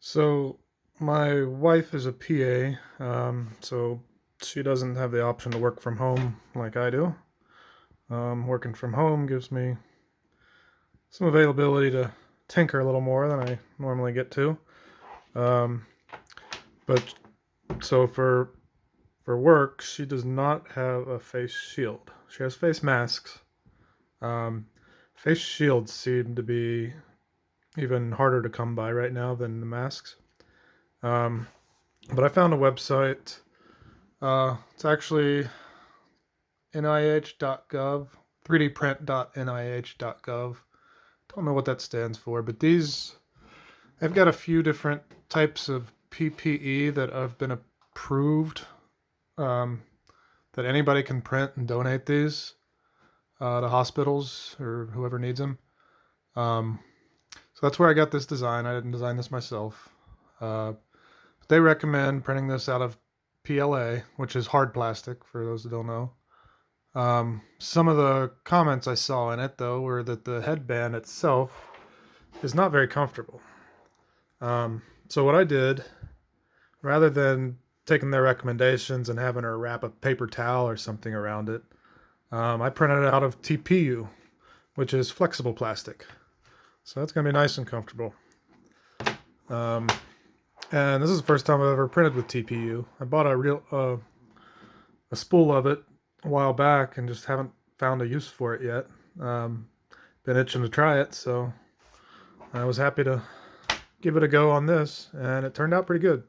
So my wife is a PA, so she doesn't have the option to work from home like I do. Working from home gives me some availability to tinker a little more than I normally get to. Um, but so for work, she does not have a face shield. She has face masks. Um, Face shields seem to be even harder to come by right now than the masks. Um, but I found a website. It's actually nih.gov, 3dprint.nih.gov. Don't know what that stands for, but I've got a few different types of PPE that have been approved, um, that anybody can print and donate these to hospitals or whoever needs them. Um, so that's where I got this design. I didn't design this myself. They recommend printing this out of PLA, which is hard plastic, for those that don't know. Some of the comments I saw in it, though, were that the headband itself is not very comfortable. So what I did, rather than taking their recommendations and having her wrap a paper towel or something around it, I printed it out of TPU, which is flexible plastic. So that's going to be nice and comfortable. Um, and this is the first time I've ever printed with TPU. I bought a spool of it a while back and just haven't found a use for it yet. Been itching to try it, so I was happy to give it a go on this, and it turned out pretty good.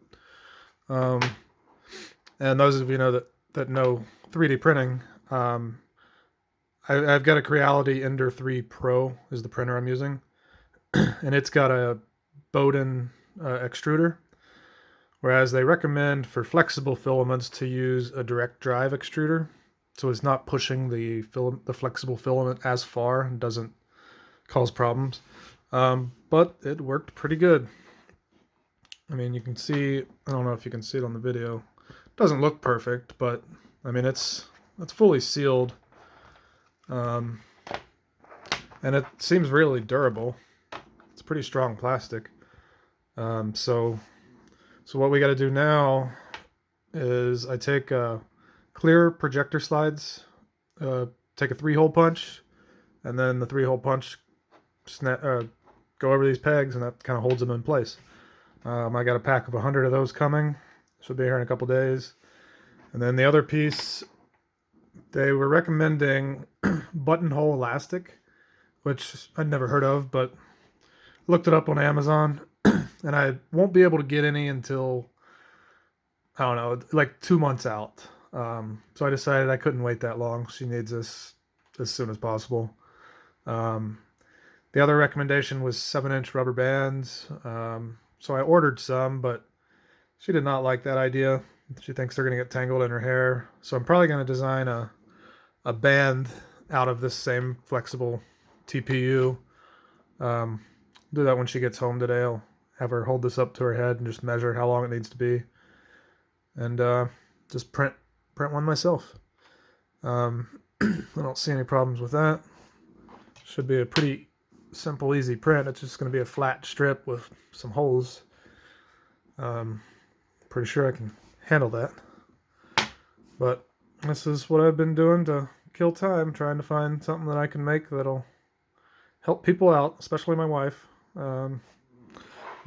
Um, and those of you that know 3D printing, I've got a Creality Ender 3 Pro is the printer I'm using, and it's got a Bowden extruder, whereas they recommend for flexible filaments to use a direct drive extruder, so it's not pushing the flexible filament as far and doesn't cause problems. But it worked pretty good. I mean, you can see, I don't know if you can see it on the video. It doesn't look perfect, but I mean, it's fully sealed. And it seems really durable. It's pretty strong plastic. So what we got to do now is I take clear projector slides, take a 3-hole punch, and then the 3-hole punch go over these pegs, and that kind of holds them in place. I got a pack of 100 of those coming. Should be here in a couple days. And then the other piece, they were recommending buttonhole elastic, which I'd never heard of, but looked it up on Amazon, and I won't be able to get any until, I don't know, like 2 months out. So I decided I couldn't wait that long. She needs this as soon as possible. The other recommendation was 7-inch rubber bands. So I ordered some, but she did not like that idea. She thinks they're going to get tangled in her hair. So I'm probably going to design a band out of this same flexible TPU. Do that when she gets home today. I'll have her hold this up to her head and just measure how long it needs to be. And just print one myself. I don't see any problems with that. Should be a pretty simple, easy print. It's just going to be a flat strip with some holes. Pretty sure I can handle that. But this is what I've been doing to kill time, trying to find something that I can make that'll help people out, especially my wife.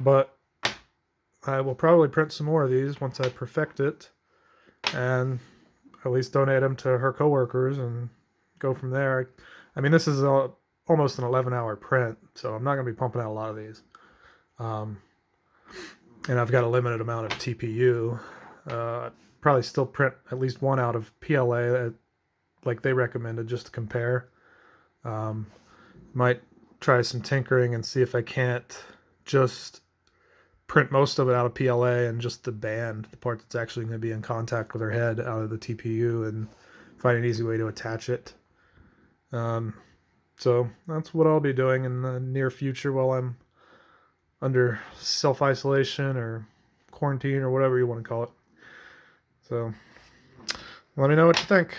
But I will probably print some more of these once I perfect it, and at least donate them to her coworkers and go from there. I mean, this is almost an 11-hour print, so I'm not going to be pumping out a lot of these. And I've got a limited amount of TPU. Probably still print at least one out of PLA, like they recommended, just to compare. Might try some tinkering and see if I can't just print most of it out of PLA and just the band, the part that's actually going to be in contact with her head, out of the TPU, and find an easy way to attach it. So that's what I'll be doing in the near future while I'm under self-isolation or quarantine or whatever you want to call it. So let me know what you think.